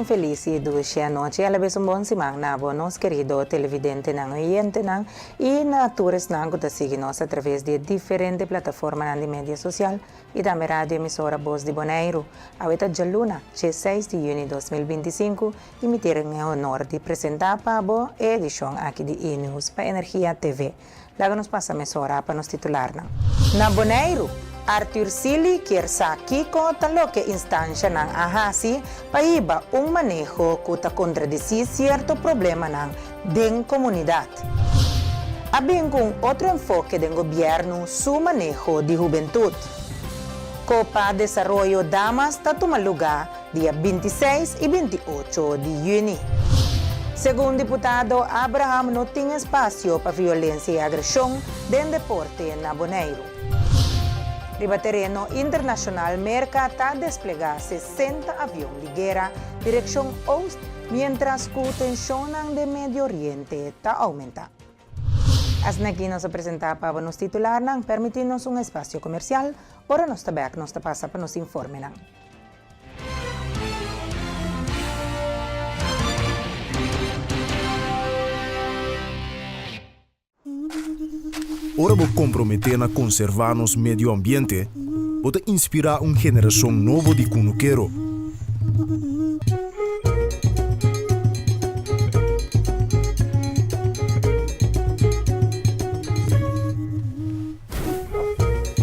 Un feliz y dulce noche. A la vez un buen semana, buenos queridos televidentes y oyentes y natures que siguen a través de diferentes plataformas de media social y también radio emisora Voz de Bonaire. Ahorita ya luna, 6 de junio de 2025, y me tienen el honor de presentar para la edición aquí de E-News para Energía TV. Luego nos pasa emisora para nos titular. Na Bonaire, Arthur Sili quer saber lo que instancia nan ahasi para iba manejo que ta contradice cierto problema nan den comunidad. Había un otro enfoque del gobierno su manejo de juventud. Copa Desarrollo Damas ta toma lugar dia 26 y 28 de junio. Según diputado Abraham, no tiene espacio para violencia y agresión del deporte en Bonaire. El terreno internacional Merca está desplegando 60 aviones de guerra dirección oeste, mientras que la tensión de Medio Oriente está aumentando. Hasta aquí nos presenta para los titulares, permitirnos un espacio comercial, ahora nos pasa para nos informen. Ora vou comprometer na conservar nos medio ambiente, bota inspirar geração nova de cunuqueiro.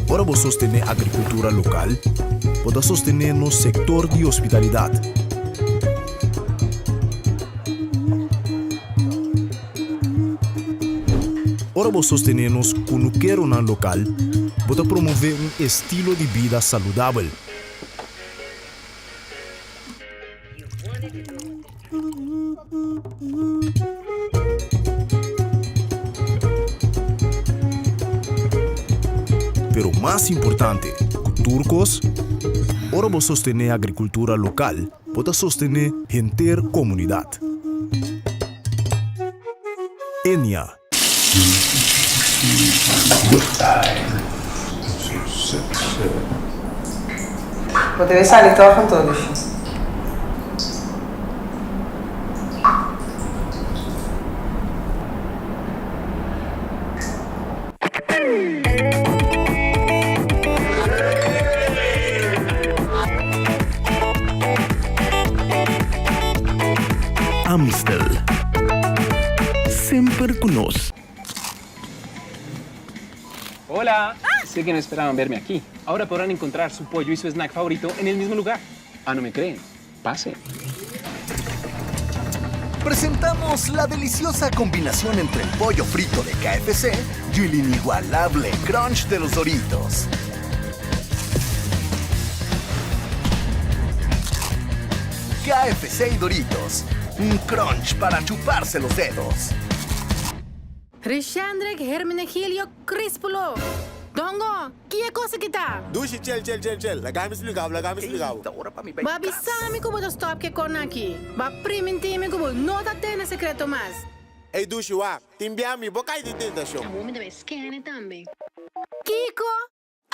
Ora vou sostener a agricultura local, bota sostener no sector de hospitalidade. Ora vou sostener-nos cunuqueiro na local, bota promover estilo de vida saudável. Pero mais importante, turcos, ora vou sostener a agricultura local, bota sostener a comunidade. Enya. Poderia sair com todos. Amstel. Sempre conosco. Hola, sé que no esperaban verme aquí. Ahora podrán encontrar su pollo y su snack favorito en el mismo lugar. Ah, ¿no me creen? Pase. Presentamos la deliciosa combinación entre el pollo frito de KFC y el inigualable crunch de los Doritos. KFC y Doritos, un crunch para chuparse los dedos. Rishandrek Hermenegilio Crispulo. Dongo, ¿qué cosa que está? Dushi, chel. Lagami ligaw. Babi sami ko bodo stop ke kona aquí. Ba primentime ko bodo no ta tena secreto más. Hey, Dushi, wa. Timbiami, bokay di tentasyon. A me debe scanner también. Kiko?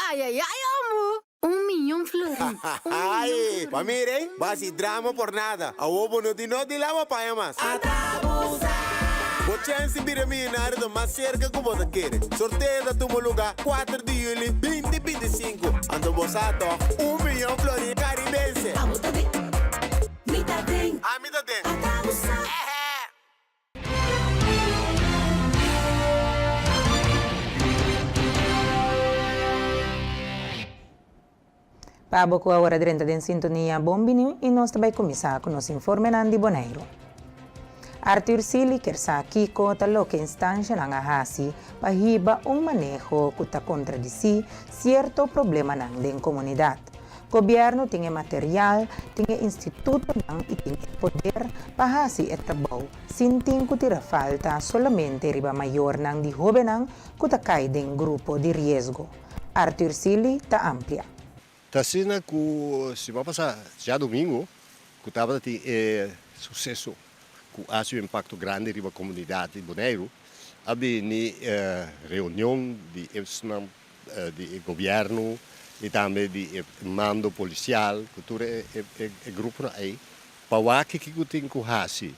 Ay, amo. 1 millón flores. Ay, pamire, basi drama por nada. Awobo no di lava pa yamas. Vou chance de milionário do mais cerca que você quer. Sorteio da tua lugar, 4 de julho, 2025. Ando bosato, 1 milhão flores caribense. Mitadem. Para a hora 30 de sintonia, bombini e nós também começar com nos informes de Bonaire. Arthur Sili quer saber lo que instancia ng ahasi pahiba manejo que ta contradice cierto problema ng den comunidad. Gobyerno tinge material, tinge instituto ng itinge poder pahasi et trabaho, sinting que tira falta solamente riba mayor ng di jovenang que ta kay den grupo de riesgo. Arthur Sili ta amplia. Tasina que semana passada, já domingo, que estava sucesso que há um impacto grande na comunidade de Bonaire, havia reunião de governo e também de mando policial, que todo é grupo aí, pawaki que eu tenho hasi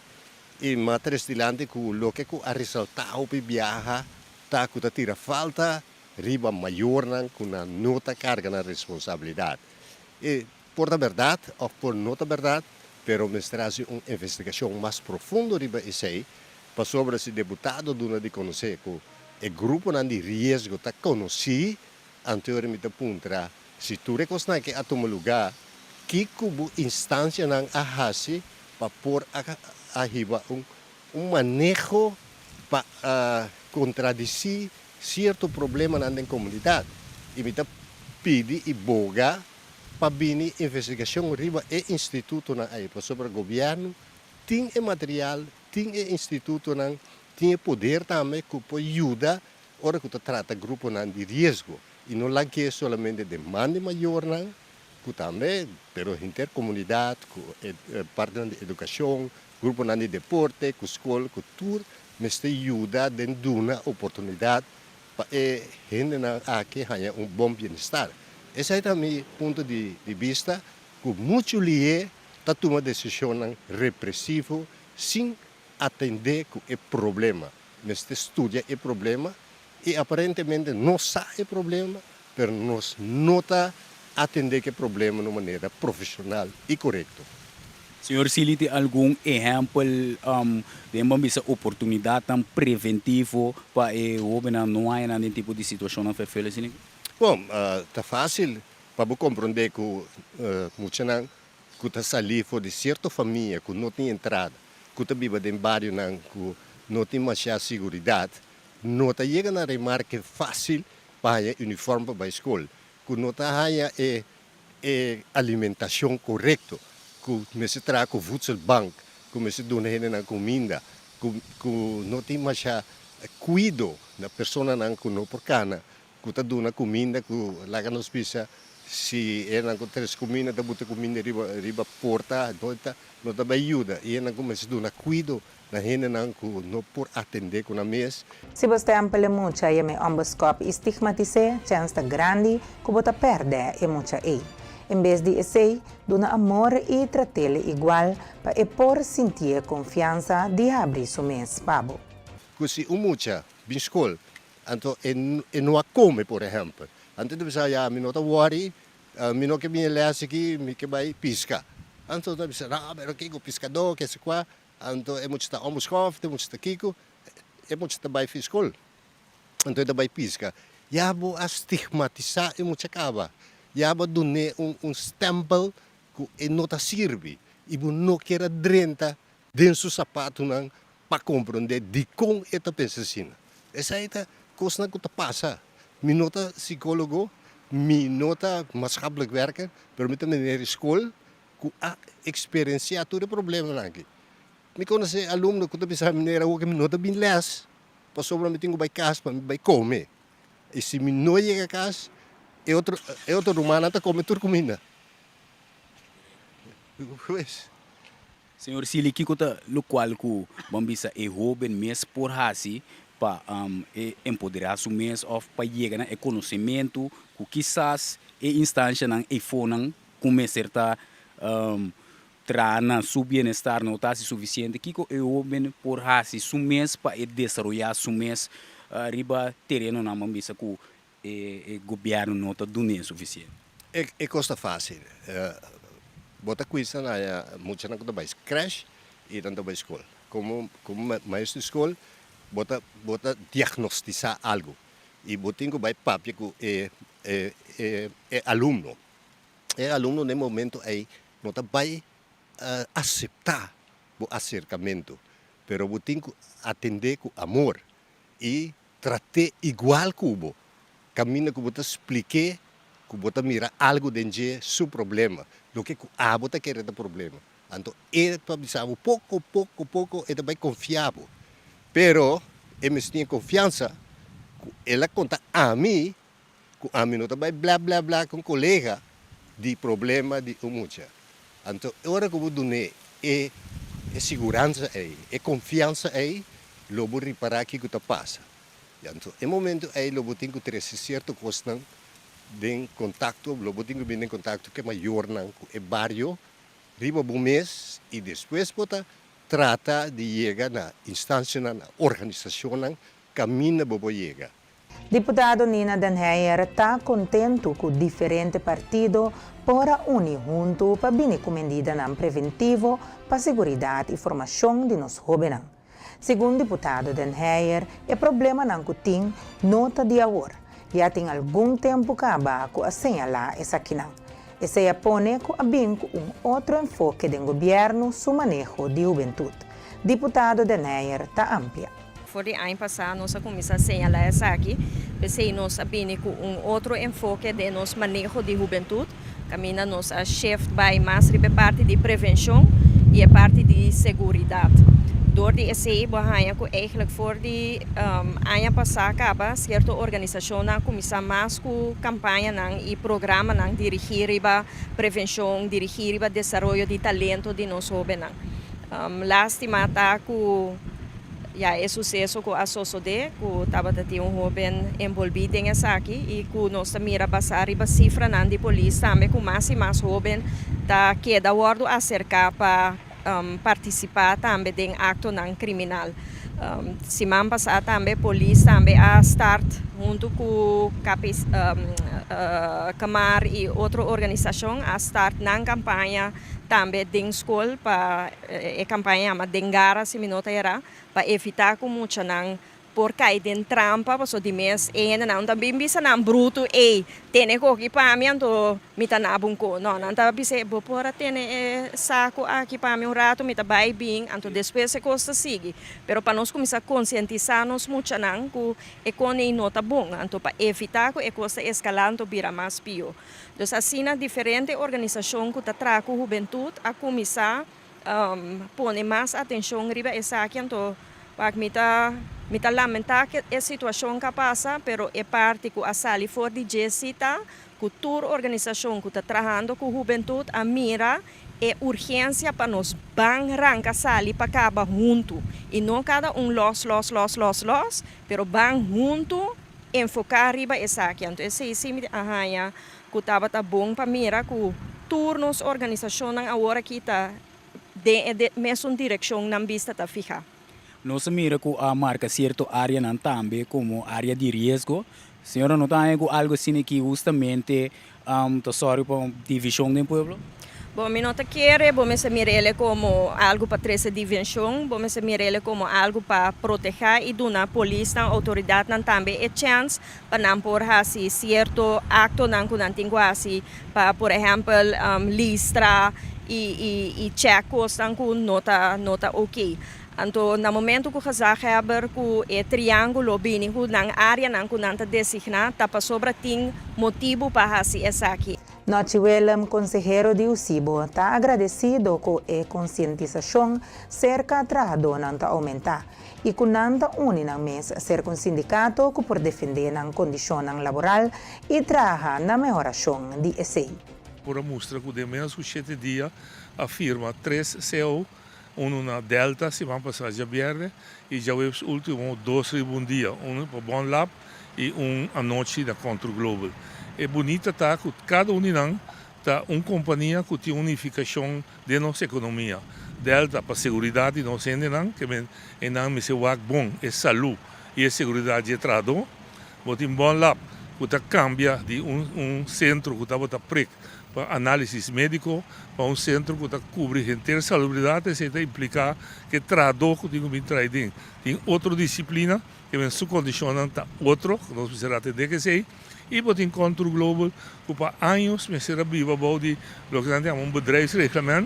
e matres dilante que o que a ressaltar o viaja tá que tira falta riba maior não com a nota carga na responsabilidade e por a verdade ou por nota verdade pero me traz uma investigação mais profunda riba isso aí para sobre esse deputado do de conhecer que o grupo não de risco tá conheci anteriormente puntra se tu reconhece que a tomar lugar que kubu instância não ahasi para pôr a riba manejo para contradizer certo problema na comunidade e me pede e boga para vir investigação riba e instituto na aí para sobre o governo tem material tem instituto não tem poder também que pode ajudar hora que trata grupo não de risco e não lá que somente demanda maior não que também pero intercomunidade que parte da educação grupo não de deporte que escola cultura me está ajuda dando uma oportunidade para gente não aqui ganhar bom bem-estar esse é também ponto de vista que muito lhe está tomando decisão repressiva sem atender que é problema mas estuda o problema e aparentemente não sabe o problema mas nós não está atender que problema de maneira profissional e correta. Senhor Sili, tem algum exemplo de uma oportunidade tão preventiva para o não há nenhum tipo de situação na FEFEL? Bom, está fácil para compreender que muitos não que está salindo de certa família que não tem entrada, que está vivendo em bairro que não tem mais segurança, não está chegando a remarcar fácil para uniforme para a escola, que não está alimentação correta, que se traz com voedselbank, que se dá na comida, que não tem mais cuidado da pessoa que não porcana, que está dando comida, que lá na hospital se não com três comida, está botando comida riba porta, não está ajuda, e não começa a dar cuidado na gente não por atender com a mesa. Se você amplia muito e me amboscop estigmatize, chance grande que você perde e muita aí. Em vez de esse, dona amor e tratá-lo igual para por sentir confiança de abrir seu mês, pabo. Se mucha bin escola, então não come, por exemplo. Então deve ser já, não está worry, não que me lesse aqui, me que vai pisca. Então deve ser, mas aqui o pescador, que se qua, então é muito está almoçof, é muito está kiko, é muito está vai fiscal. Então é vai pisca. Já vou estigmatizar e muito acaba. Já vou dar stempel que não está serve e vou não querer drenta dentro do sapato não para compreender de como é a pensação. Essa é a coisa que passa. Me nota psicólogo, me nota maatschappelijk werken, mas também na escola que a experienciar todo o problema aqui. Me conhece aluno que está pensando que me nota bem les, para sobre me tenho vai casa para me vai comer. E se me não chega a casa, é outro romano que come tudo comida. Senhor Sili, que conta o qual que bambisa é jovem mês por hasi para empoderar o mês ou para chegar a conhecimento que quizás a instância não é fona começar a trazer seu bem-estar não está suficiente que é jovem por hasi o mês para desenvolver o mês riba terreno na bambisa que o governo não está dando suficiente. É coisa fácil. Bota coisa na muita não vai creche e não vai escola. Como maestro de escola, bota diagnosticar algo e botem que vai papia que é aluno. É aluno no momento aí não vai aceitar o acercamento, pero botem que atender com amor e tratar igual que o caminho que você explique, que você mira algo dentro do seu problema, do que você quer do problema. Então, ele para pensar pouco, ele vai confiar. Pero, ele tem confiança, ela conta a mim não vai blá blá blá com colega de problema de muita. Então, agora que eu dou é segurança aí, é confiança aí, eu vou reparar que está passa. Então, em momento aí, eu tenho que ter certo constante de contato, eu tenho que vir em contato com o maior é barrio, riba um mês e depois bota trata de chegar na instância, na organização, caminha para chegar. Deputado Nina Denheyer está contente com diferente partido para unir junto para bem com medida preventivo para segurança e formação de nos jovens. Segundo deputado Denheyer, o problema não tem nota de agora. Já tem algum tempo que abaco a señalar essa questão. E se põe com outro enfoque do governo no manejo de juventude. Deputado Denheyer está amplia. Voor de ano passado, nós começamos a señalar isso aqui, porque nós abrimos com outro enfoque de nosso manejo de juventude. Camina nós a chefe vai mais para a parte de prevenção e a parte de segurança. Door de ECE, we eigenlijk voor de ano passado, acaba certa organização começar mais com campanha e programa dirigir a prevenção, dirigir o desenvolvimento de talento de nós jovens. Lástima está com é sucesso com a SOSODE, que estava tendo jovem envolvido nessa aqui e que nós mira passar a cifra de polícia também com mais e mais jovens tá queda wordo acerca para participar também em acto criminal. Semana passada também a polícia também a start junto com Camar e outra organização a start na campanha também de escola para a campanha mas dengara se minota era para evitar que muita não por cair em trampa para de mês não também bisa não bruto tem que para mim então me tá na bunco não tá bisa por ter saco aqui para mim rato me tá vai bem então depois se costa sigue pero para nós começar a conscientizar-nos muito não que economia não tá bom então para evitar que a costa escalando vira mais pior. Então, assim, diferentes organizações que tratam a juventude a começar a pôr mais atenção riba essa aqui, então, para me lamentar que a situação que passa, pero é parte que a sali for de Jessita, que toda organização que está trabalhando com a juventude a mira é urgência para nós arrancar sali para acabar junto e não cada los, pero bang junto enfocar riba essa aqui, então esse sim arranha que estava bom para mira que turnos organização agora que está de mesma direção na vista tá fija. Nós mira que a marca certa área também como área de risco. Senhora não tem algo assim que justamente sorry para divisão do povo? Bom, me nota quer, bom me mira ele como algo para trazer divisão, bom me mira ele como algo para proteger e dar a polícia, a autoridade também a chance para não por assim certo acto não que não tem quase para por exemplo listra e check coisas que nota ok. Então, no momento que você sabe que o triângulo bem na área que não está designada, está sobre tem motivo para fazer isso aqui. Nochi Willem, consejero de UCIBO, está agradecido com a conscientização cerca do trabalhador não está aumentar e que não está unindo mesa ser com sindicato que por defender a condição laboral e trabalhar na melhoração de ECI. Por mostra que de menos que 7 dias a firma 3 CEO, na Delta, semana passada já verde, e já os últimos 2 dias, para Bon Lab e a noite da Control Global. É bonita tá que cada unidade tá uma companhia que tem unificação de nossa economia. Delta para segurança de nós não, que é não me se bom é saúde e a segurança de trabalho. Mas em Bon Lab que tá cambia de centro que tá bota prec para análise médico para centro que tá cobre inteira salubridade, isso implica que trabalho que tem que trazer tem outra disciplina que vem subcondicionando tá outro que nós precisamos atender que sei. E para o encontro global, que para anos me será viva o que nós chamamos bedrijfsreglement,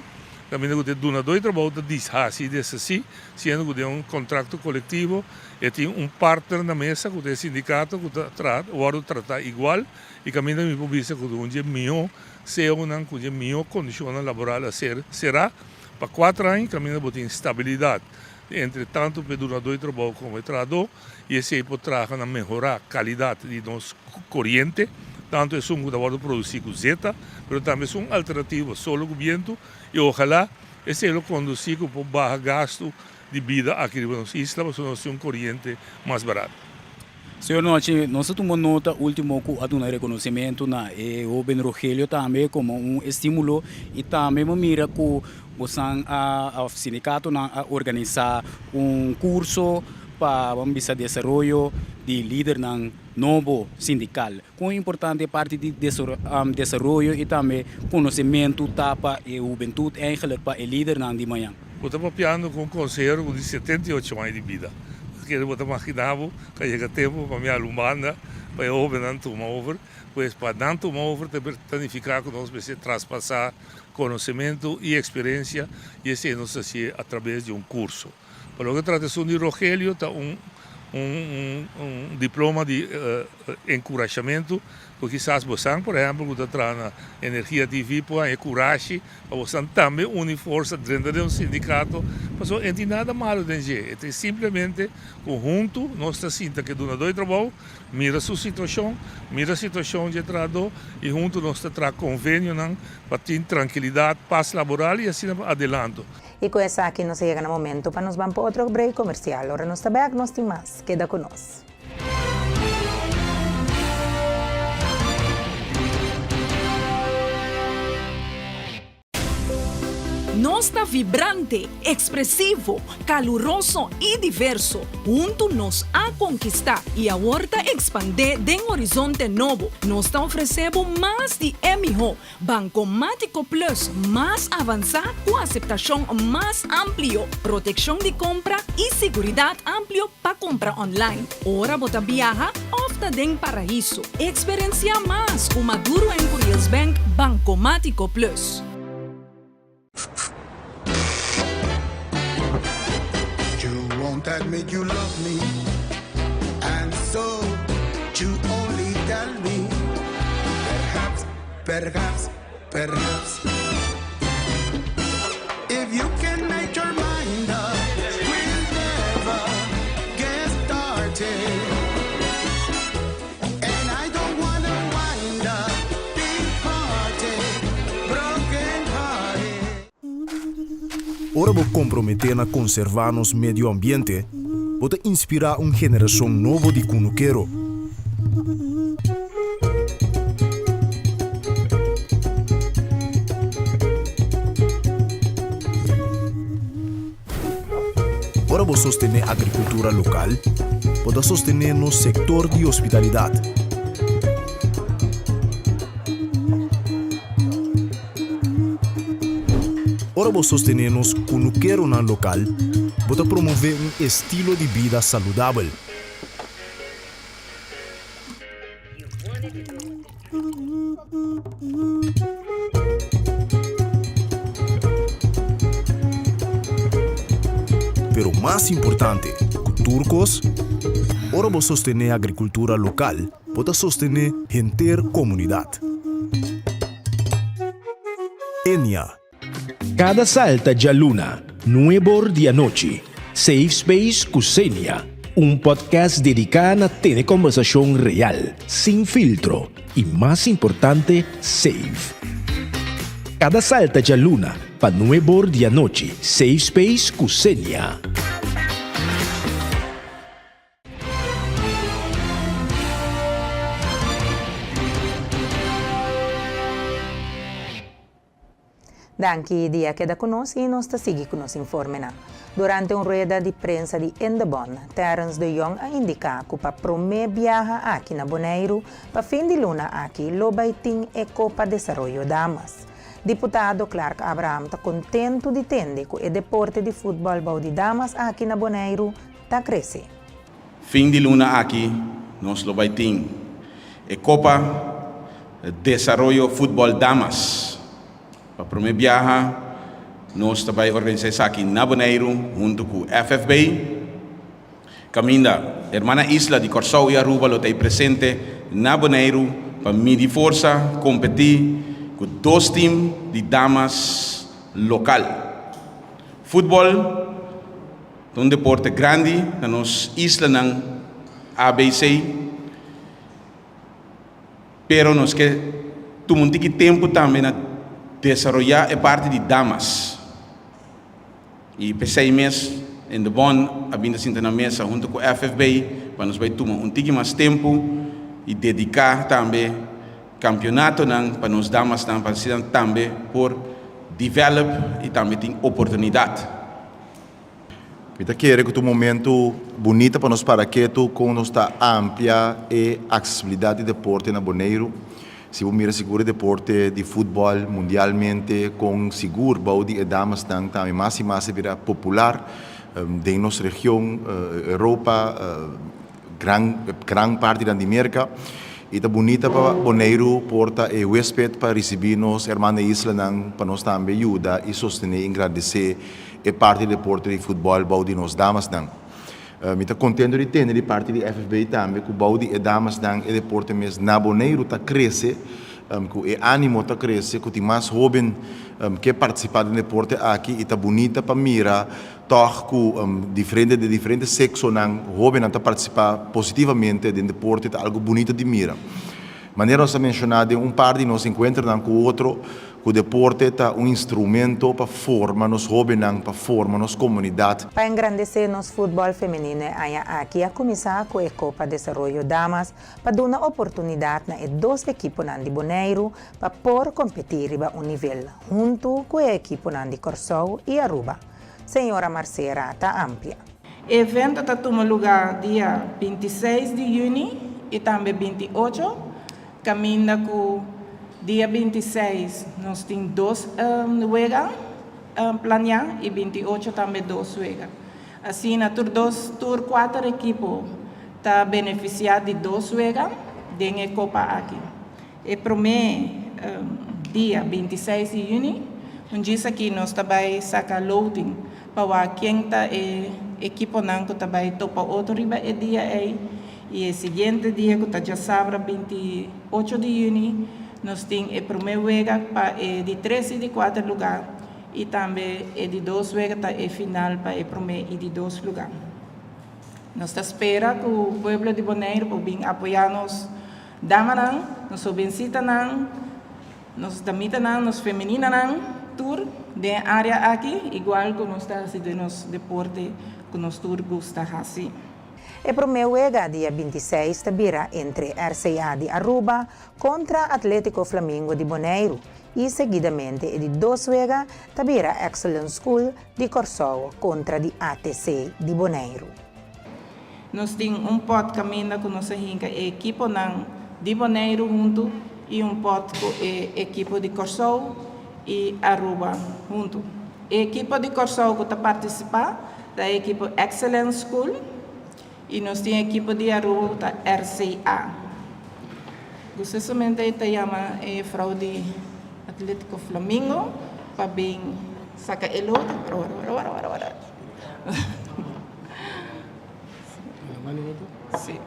também que tem dois trabalhos de deshace desse assim, sendo que tem contrato coletivo e tem partner na mesa que tem sindicato que trata igual e também me publica que um dia melhor se uma que melhor condição laboral a será para 4 anos também tem estabilidade. Entre tanto, para dois trabalhos como o trabalhador, e esse pode trabalhar melhorar a qualidade de nosso corrente, tanto é um que produzir com Zeta, mas também é uma alternativa solo com viento, e ojalá esse é o conduzir com baixo gasto de vida aqui nas islas, para nós ter corrente mais barato. Senhor Noche, nós tomamos nota último com um reconhecimento na Oben Rogelio também como estímulo e também mira que o sindicato a organizar curso para desenvolvimento de líder novo sindical. Com importante parte de desenvolvimento e também conhecimento para a juventude eigenlijk para o líder de manhã. Eu estava piando com um conselheiro de 78 anos de vida. Que eu imaginava que chega tempo para minha alumna, para eu não tomar over, pois para não tomar over, planificar que nós precisamos traspassar conhecimento e experiência, e isso não se faz através de curso. Para a tradição de Rogelio, está diploma de encorajamento, porque quizás você, por exemplo, que está na energia de vipo, é coragem, para você também unir força dentro de sindicato, mas não tem nada malo dentro. É simplesmente conjunto, nós sinta que dona dois trabalho, mira a situação de trabalho e junto nós traz convênio para ter tranquilidade, paz laboral e assim adelante. E com essa aqui nós chegamos no momento para nos vamos para outro break comercial. Agora nós também nós temos mais. Queda conosco. Nós está vibrante, expressivo, caluroso e diverso. Juntos nos a conquistar e a horta expandir de horizonte novo. Nós está oferecendo mais de MH, Bancomático Plus, mais avançado com aceitação mais amplio, proteção de compra e segurança amplio para compra online. Ora bota viaja, ofta den paraíso. Experiencia mais com Maduro em Curious Bank Bancomático Plus. That make you love me, and so you only tell me, perhaps, if you can make your mind up, we'll never get started, and I don't wanna wind up big hearted, broken hearted. Ora vou comprometer na conservar nos meio ambiente, pode inspirar uma geração nova de cunuqueiro. Ora vou sostener a agricultura local, pode sostener no setor de hospitalidade. Ora vou sostener nos cunuqueiro na local, pode promover estilo de vida saudável. Pero mais importante, turcos, ora vou sostener a agricultura local, pode sostener a comunidade. Enya. Cada salta de luna, nuevo de noche, Safe Space Kusenia, podcast dedicado a tener conversación real, sin filtro y más importante, safe. Cada salta de luna, para nuevo de noche, Safe Space Kusenia. Danke dia queda conosco e nós seguimos com nosso informe. Durante uma rueda de prensa de Endebon, Terence de Jong a indicar que para promover viaja aqui na Bonaire, para fim de luna aqui, Lobaiting e Copa Desarrollo Damas. Deputado Clark Abraham está contente de entender que o deporte de futebol de damas aqui na Bonaire está crescendo. Fim de luna aqui, nós Lobaiting e Copa Desarrollo Futebol Damas. Para promover viaja, nós também organizamos aqui na Bonaire, junto com o FFB. Caminda, Hermana Isla de Corsau e Aruba, está presente na Bonaire para medir força, competir com 2 times de damas local. Futebol é um deporte grande na nossa isla, na ABC, pero nós que tomamos tempo também na desenvolver a parte de damas. E por 6 meses, em de bom abrindo sentar na mesa junto com a FFB para nós vai tomar tigre mais tempo e dedicar também campeonato para nós damas para ser também por develop e também tem oportunidade. Eu quero que o momento bonito para nós para que tu com nossa ampla e acessibilidade de deporte na Bonaire. Se você mira seguro deporte de futebol mundialmente com seguro baudi e damas também mais e mais vira popular de nossa região Europa gran parte da América e tá bonita para Bonaire porta e huésped para receber nos irmãos da isla para nós também ajuda e sostener e agradecer e parte do deporte de futebol baudi nos damas me está contente de ter de parte do FFB também que baudi e damas e deporte mes na Bonaire tá cresce que o ânimo tá cresce que tem mais jovem que participar do deporte aqui e tá bonita para mirar toch que de diferentes sexos jovem tá participar positivamente do deporte tá algo bonito de mirar. Maneira nós mencionado par de nós encontram com o outro que o deporte é instrumento para formar nos jovens, para formar nos comunidade. Para engrandecer nos futebol feminino, aqui a começar com a Copa Desenvolvimento Damas para dar uma oportunidade a dois equipos de Bonaire para por competir a um nível, junto com a equipe de Corsou e Aruba. Senhora Marcera, está ampla. O evento está tomando lugar dia 26 de junho e também 28. Caminha com dia 26, nós temos 2 juegos planeados e 28 também 2 juegos. Assim, tur 4 equipos estão beneficiados de 2 juegos da Copa aqui. E primeiro dia 26 de junho, um dia aqui nós também sacar loading para quem está equipo que também topa outro riba e dia aí. E o seguinte dia, que já sabe, 28 de junho, nós temos o primeiro jogo de 3 e de 4 lugares e também de 2 jogos para o final para o primeiro e de 2 lugares. Nós esperamos que o povo de Bonaire possa apoiar-nos, nos visita, nos damita, nos feminina, tour da área aqui, igual que nós estamos fazendo nos deporte que nós tour gosta assim. O primeiro jogo, dia 26, virá entre RCA de Aruba contra Atlético Flamengo de Bonaire e, seguidamente, de 2 jogos, virá Excellence School de Corsou contra de ATC de Bonaire. Nós temos pot caminho com nossa equipe de Bonaire junto e pot com a equipe de Corsou e Aruba junto. A equipe de Corsou que está participando da equipe Excellence School e nós temos a equipe de Aruba da RCA. Você somente chama a fraude Atlético Flamengo para bem sacar el outro. Sim.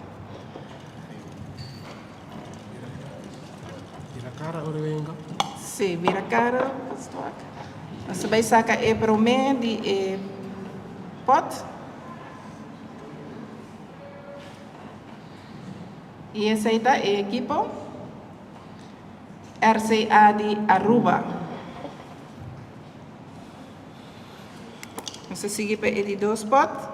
Vira cara ou venga? Sim, vira cara. Você vai sacar o primeiro de pot. E essa é a equipe RCA de Aruba. Você segue para ele 2 potes.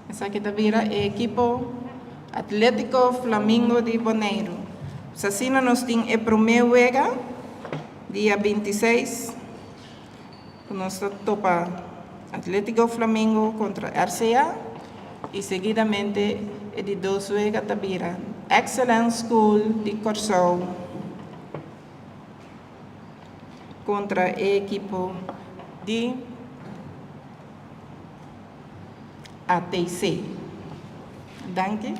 Essa aqui vira a equipe Atlético Flamengo de Bonaire. Assim nós temos o primeiro jogo, dia 26. Nós topa Atlético Flamengo contra RCA e seguidamente de 2 jogos tabira Excellence School de Corsou contra a equipe de ATC. Danke.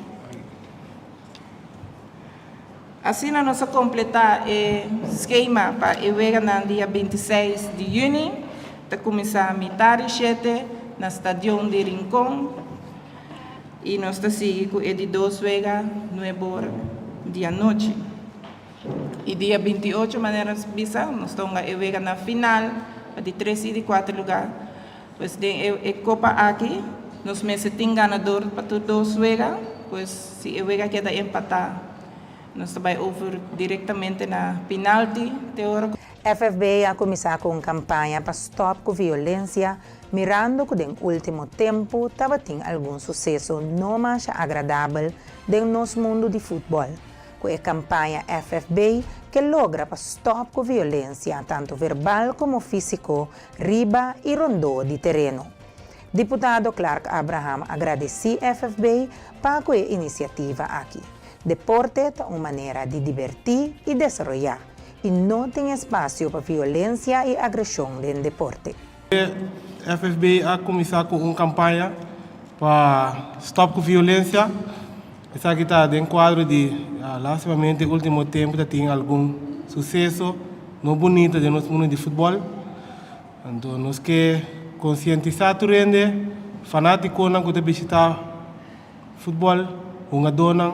Assim nós completar o esquema para o jogo no dia 26 de junho. Começar a mitad de 7 no estádio de Rincón e nós seguimos com de 2 jogos 9 horas de noite. E dia 28 maneiras bisa nós estamos a jogar na final de 3 e de 4 lugares. Pois a Copa aqui nós mesmos temos ganador para todos os jogos, pois se o jogo queda empatar nós vai over diretamente na penalti, teora. FFB a começar com campanha para stop com violência, mirando que no último tempo estava tendo algum sucesso não mais agradável no nosso mundo de futebol. Com a campanha FFB que logra para stop com violência, tanto verbal como físico, riba e rondô de terreno. Deputado Clark Abraham agradeceu a FFB para a iniciativa aqui. Deporte é uma maneira de divertir e desenvolver, e não tem espaço para violência e agressão no deporte. A FFB a começar com uma campanha para stop com violência. Essa aqui está dentro do quadro de, lastimamente, no último tempo, tem algum sucesso não bonito de nosso mundo de futebol. Então, nós que conscientizar o rende, fanático não que visitar futebol, uma dona,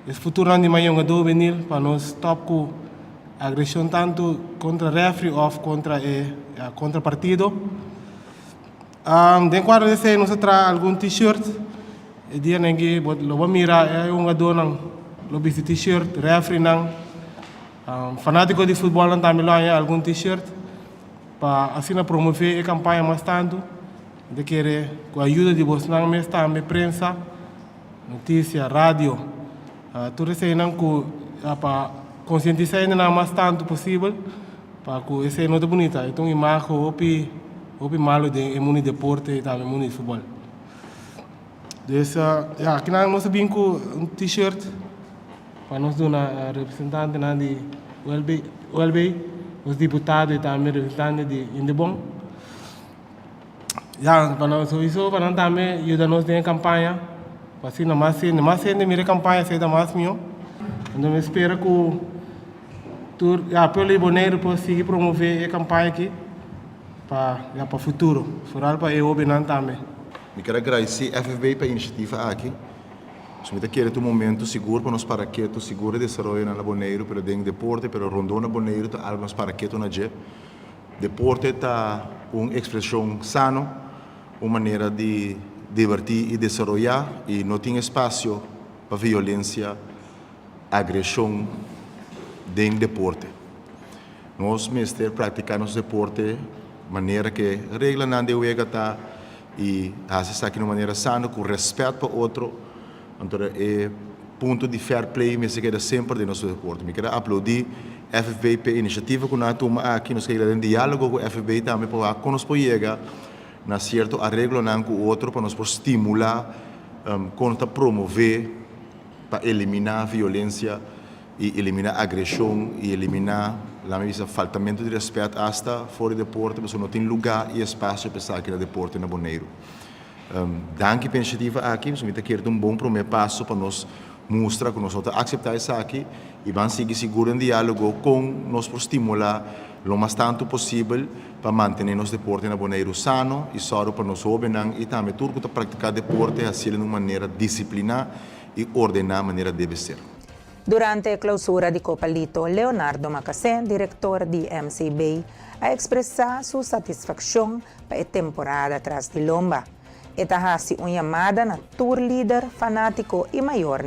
esse futuro de manhã uma dor venir para nós stop com agressão tanto contra o referee ou contra partido. Dentro quadro desse nós traz algum t-shirt. E dia nengi lo mira é uma dona lo bisi t-shirt referee não fanático de futebol não também lá é algum t-shirt para assim promover a campanha mais tanto de querer com a ajuda de vocês não mais também prensa notícia rádio tudo isso não com para conscientizar ainda mais tanto possível para que esse não é bonita então imagem opi malo de mundo de deporte e também mundo de futebol. Dus aqui nós vimos com t-shirt para nós dar representante de ULB, os deputados e também representantes de Indebon. Para nós isso para nós também ajudar nós na campanha, para assim mais de minha campanha seja mais meu. Então espero que pelo Boneiro possa seguir promover a campanha aqui para o futuro, para eu opinar também. Eu quero agradecer a FFB pela iniciativa aqui. Nós queremos um momento seguro para nós para que o seguro de desenvolvimento na Boneiro, para o deporte, para o rondô na Boneiro, para algo para que na J. Deporte está uma expressão sana, uma maneira de divertir e desenvolver e não tem espaço para violência, agressão dentro do deporte. Nós mestres praticar nosso deporte de maneira que a regra não deve estar e fazer aqui de uma maneira sana, com respeito para o outro. Então, é ponto de fair play, mas se queda sempre de nosso deporte. Eu quero aplaudir a FFB pela iniciativa que nós tomamos aqui, nós queremos diálogo com a FFB também para que nós possamos chegar a certo arreglo com o outro, para nós estimular, contra promover, para eliminar a violência e eliminar a agressão e eliminar o faltamento de respeito hasta fora do deporte, mas não tem lugar e espaço para estar aqui no deporte na Boneiro. Danke pela iniciativa aqui, nós queremos um bom primeiro passo para nós mostrar que nós vamos aceitar isso aqui e vamos seguir seguro em diálogo com nós para estimular o mais tanto possível para manter nosso deporte na Boneiro sano e só para nós jovens e também tudo que praticar deporte assim de uma maneira disciplinada e ordenada maneira deve ser. Durante a clausura de Copa Lito, Leonardo Macacé, diretor de MCB, a expressar sua satisfação para a temporada atrás de Lomba. Esta hasi uma chamada na tour líder fanático e maior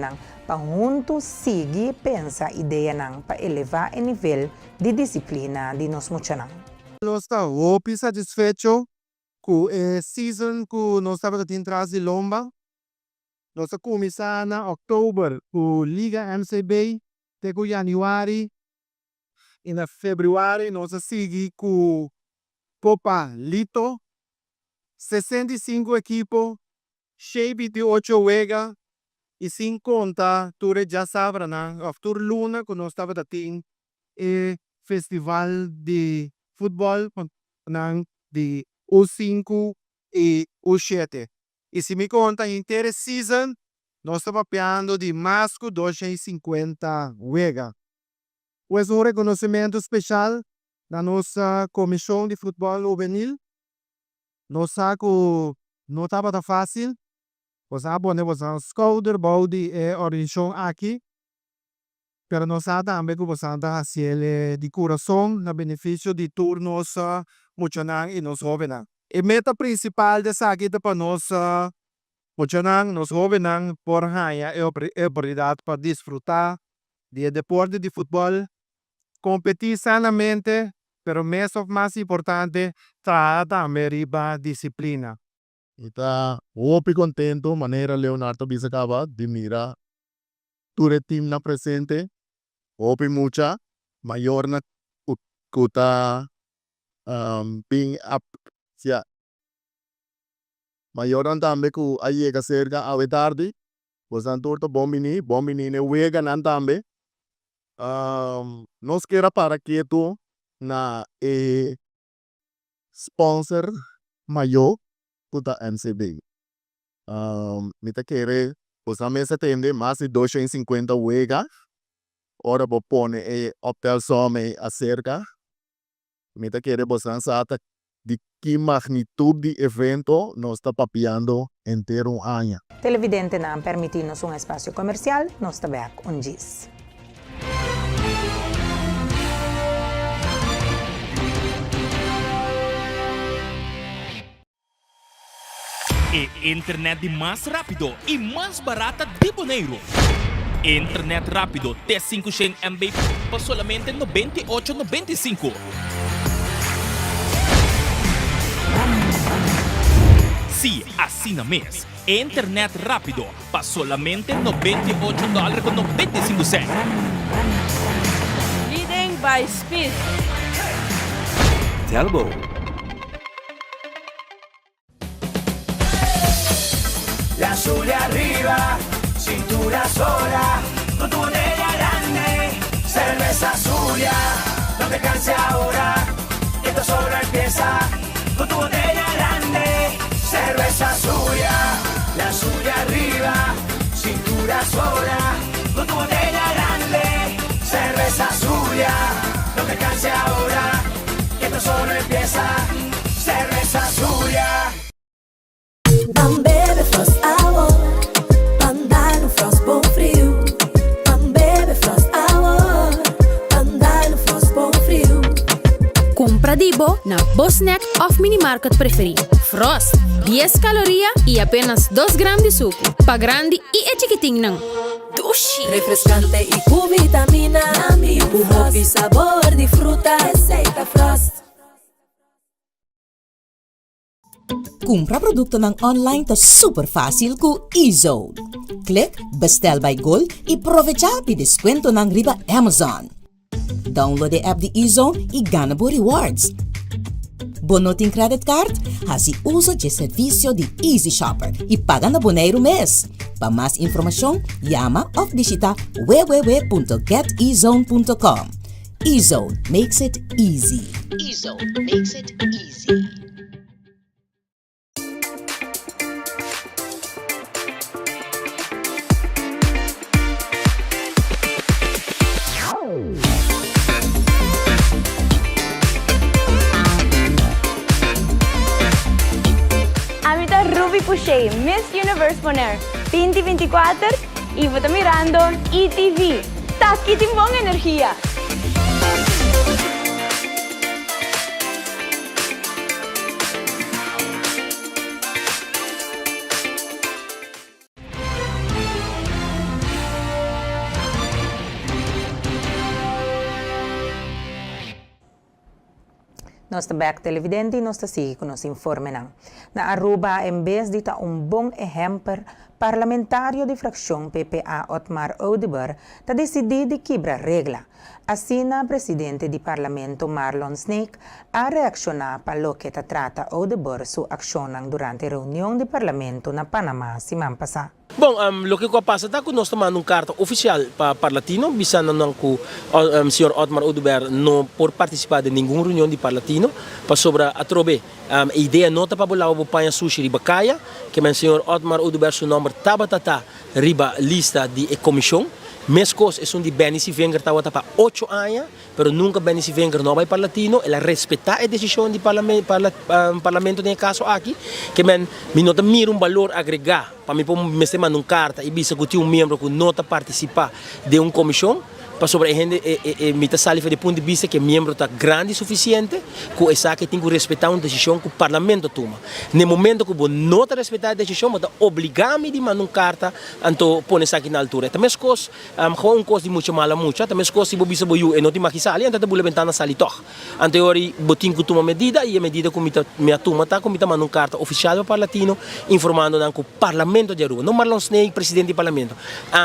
para juntos seguir pensa ideia para elevar o nível de disciplina de nós muchanan. Nós estamos muito satisfeitos com a season que nós estamos atrás de Lomba. Nós começamos em outubro com a Liga MCB, até janeiro. E em fevereiro nós seguimos com a Copa Lito. 65 equipos, 28 jogos, e sem contar, tu já sabe, after Luna, que nós estamos tendo o festival de futebol de U5 e U7. E se me conta, inteira season, nós estamos falando de mais de 250 jogos. É um reconhecimento especial da nossa comissão de futebol juvenil. Nós sabemos que não estava fácil. Nós sabemos que nós scouter, body e organização aqui. Mas nós sabemos também que nós estamos de coração no benefício de turnos muchanan e nos jovens. A meta principal dessa aqui para nós muchanan, nos jovens, por ganhar a oportunidade para desfrutar de deporte de fútbol, competir sanamente, pero más importante, tratar también riba disciplina. Ita opi contento maneira Leonardo Bisacaba de mira ture team na presente opi mucha mayor na kuta being up sia mayor ang tambe ku ayega cerca ave tarde pues antorto bombini ne wega nan tambe nos quera para quieto na sponsor mayor kuta MCB. Mita quere, pues a mesa tende más de 250 huega. Ora bo pone hotel some acerca. Mita quere, pues ansata de que magnitud de evento nos está papiando entero un año. Televidente na permitirnos un espacio comercial, nos está back un gis. Internet de mais rápido e mais barata de Bonaire. Internet rápido T500 MB por solamente 98,95. Sí, assina mês. Internet rápido por solamente $98,95. Leading by speed. Telbo. La Zulia arriba, cintura sola, con tu botella grande, cerveza Zulia, no te canses ahora, que esto solo empieza, con tu botella grande, cerveza Zulia, la Zulia arriba, cintura sola, con tu botella grande, cerveza Zulia, no te canses ahora, que esto solo empieza, cerveza Zulia. Bebe Frost Hour, andar no Frost bom frio. Bebe Frost Hour, andar no Frost bom frio. Compra Dibo na Bosnack of Minimarket preferido. Frost, 10 calorias e apenas 2 gramos de suco. Pa grande e é chiquitinho não. Dushi. Refrescante e com vitamina. O hobby sabor de fruta. Receita Frost. Compra produto ng online ta super fácil ku eZone. Click Bestel by Gold e aprovecha pi descuento ng riba Amazon. Download the app de eZone e gana bo rewards. Bonoting credit card, hasi uso de servicio de Easy Shopper e paga na Bonaire mês. Pa mais informação, llama ou visita www.getezone.com. eZone makes it easy. eZone makes it easy. Amita Ruby Puche, Miss Universe Bonaire 2024 y vos mirando ETV. Taki timbong energía. Nós back televidente e nós sigue com nos informe não. Na Aruba, em vez de ter bom exemplo, parlamentário de fração PPA Otmar Oduber está decidido quebrar regra. Assim, o presidente do parlamento Marlon Snake a reaccionar para o que trata Oduber sua ação durante a reunião do parlamento na Panamá semana passada. Bom, lo que passa é que nós tomamos uma carta oficial para Latino, visando que o senhor Otmar Oduber não pode participar de nenhuma reunião de Parlatino, para sobre a trobe a ideia nota para bolar o panha sushi riba caia, que o senhor Otmar Oduber seu nome tabata riba lista de comissão. Mescos é de Benici Wenger estava para 8 anos, mas nunca Benici Wenger não vai para Latino, ela respeita a decisão do parlamento nesse caso aqui, que me nota mira valor agregado para me pôr numa carta e bisa que um membro que não participa de uma comissão, para sobre a gente mita salifa de ponto de vista que membro está grande o suficiente, que essa que tem que respeitar uma decisão que o parlamento toma. No momento que você não está respeitar a decisão, você obriga-me de mandar uma carta anto pôr essa aqui na altura. Também as coisas, coisa de muita mala muita, também as coisas se você boiu e não tem mais que sair, então você ventana sali toch. Anteriori botin que toma medida e a medida que me toma tá, como mandar uma carta oficial para o Latino informando que o parlamento de Aruba, não Marlon Snake, presidente do parlamento,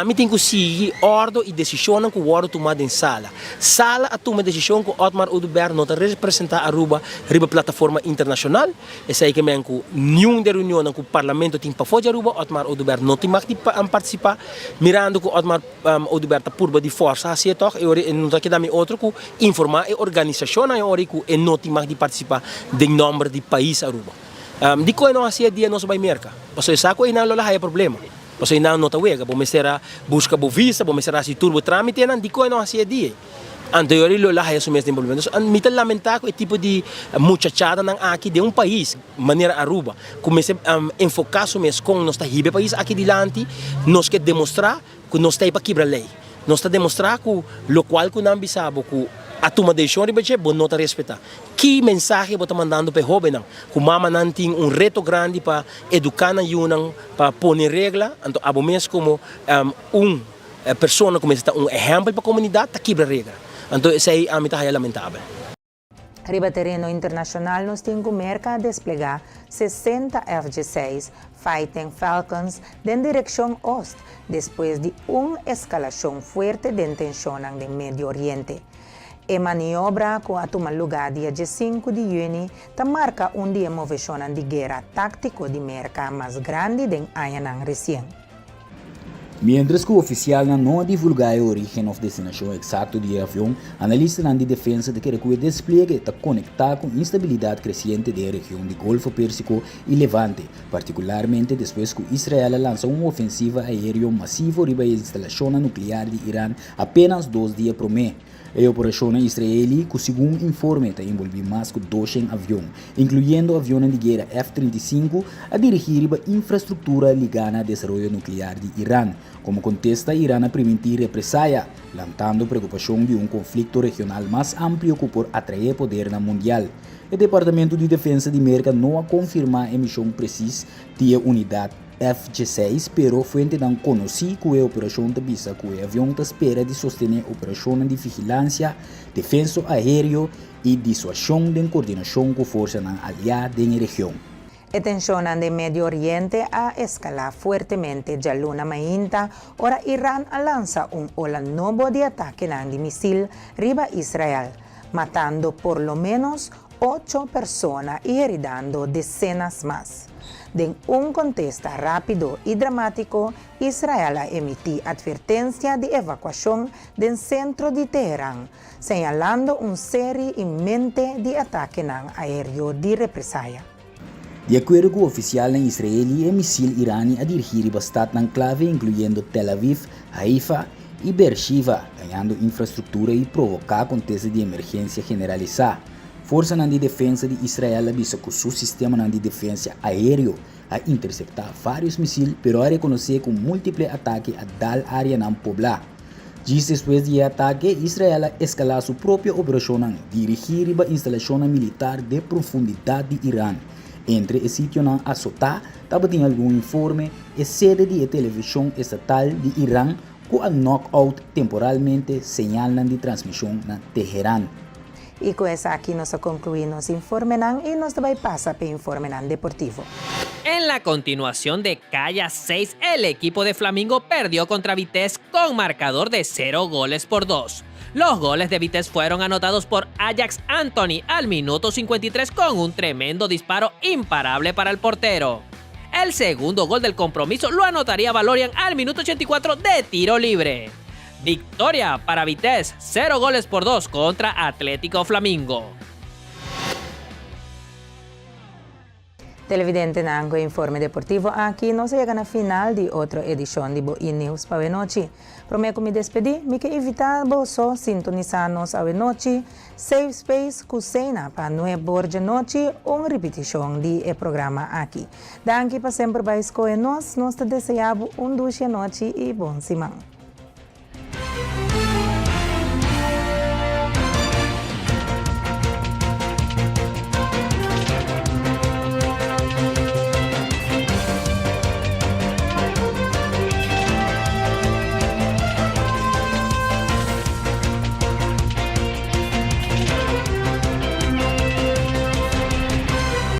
me tem que seguir ordem e decisão que o ordem tomada em sala. Sala a toma decisão que Otmar Oduber não representar Aruba riba plataforma internacional. Essa aí que me que nenhum de reunião que o parlamento tem para fora de Aruba, Otmar Oduber não tem mais de participar, mirando que Otmar Oduber está por de força, assim toch, e não está que dar outro que informar a organização na hora que não tem mais de participar do nome do país Aruba. Di ko ano kasi dia no sa bay merka. Paso sa ko ina lola haya problema. Paso ina no tawega, bo mesera busca bo visa, bo mesera si turbo tramite nan di ko ano kasi dia. Anteriori lola haya sumes de problema. So mital lamenta ko e tipo de muchachada ng aqui de país, maneira Aruba. Comece enfocar sumes com nossa hibe país aqui dilante, nos que demonstrar que nós está para quebrar lei. Nós está demonstrar que lo qual que não bisabo que a toma decisão de budget, não está respeitar. Que mensagem você está mandando para os jovens? Que mama não tem reto grande para educar na Yunan, para pôr regra, então a mesmo como pessoa como está exemplo para a comunidade, está quebra regra. Então isso aí a mim está lamentável. Riba terreno internacional nos tem que merca a desplegar 60 F-16 Fighting Falcons en direção oeste, depois de escalação forte de tensão no Medio Oriente. A maniobra que toma lugar dia 5 de junho marca dia movição de guerra tático de merca mais grande de anos recente. Mientras que o oficial não divulga a origem ou destinação exata do avião, analistas de defesa de que o despliegue está conectado com instabilidade crescente da região do Golfo Pérsico e Levante, particularmente depois que Israel lançou uma ofensiva aérea massiva sobre a instalação nuclear de Irã apenas 2 dias por mês. A operação israelí, que segundo informe, está envolvendo mais de 200 aviões, incluindo aviões de guerra F-35, a dirigir a infraestrutura ligada ao desenvolvimento nuclear de Irã, como contesta Irã a permitir represália, lançando preocupação de conflito regional mais amplo que por atrair poder na mundial. O Departamento de Defesa de América não a confirma a emissão precisa de unidade F-16, pero fuente não conhece que a operação da visa que o avião espera de sostener operações de vigilância, defesa aéreo e dissuasão de coordenação com forças aliadas na região. A tensão no Medio Oriente a escalar fuertemente já luna mainta, ora Irã lança ola novo de ataque de misil riba Israel, matando por lo menos 8 personas y heriendo decenas más. En un contexto rápido y dramático, Israel emitió advertencia de evacuación del centro de Teherán, señalando una serie inminente de ataques aéreos de represalia. De acordo com o oficial israelí, o misil iraní a dirigir bastante clave, incluyendo Tel Aviv, Haifa e Beersheba, ganhando infraestrutura e provocar contexto de emergência generalizada. Força de defesa de Israel avisa que o seu sistema de defesa aéreo a interceptar vários mísseis, pero a reconhecer com múltiplos ataques a tal área não poblada. Dias depois do ataque, Israel escalou sua própria operação dirigir a instalação militar de profundidade de Irã. Entre o sítio não Assotá, também algum informe, a sede de televisão estatal de Irã, que a knockout temporalmente señalan de transmissão na Teherán. Y con eso aquí nos concluimos informe y nos va a pasar para informe deportivo. En la continuación de Calla 6, el equipo de Flamingo perdió contra Vitesse con marcador de 0-2. Los goles de Vitesse fueron anotados por Ajax Anthony al minuto 53 con un tremendo disparo imparable para el portero. El segundo gol del compromiso lo anotaría Valorian al minuto 84 de tiro libre. Victoria para Vitesse, 0-2 contra Atlético Flamingo. Televidente Nango Informe Deportivo, aquí nos llega a final de otra edición de Boin News para noche. Prometo me despedir, me que evitar vos sintonizarnos a noche, Safe Space Cusena para nueva de noche, una repetición de programa aquí. Danke para sempre para escolher nos te deseamos dulce noche y bom semana.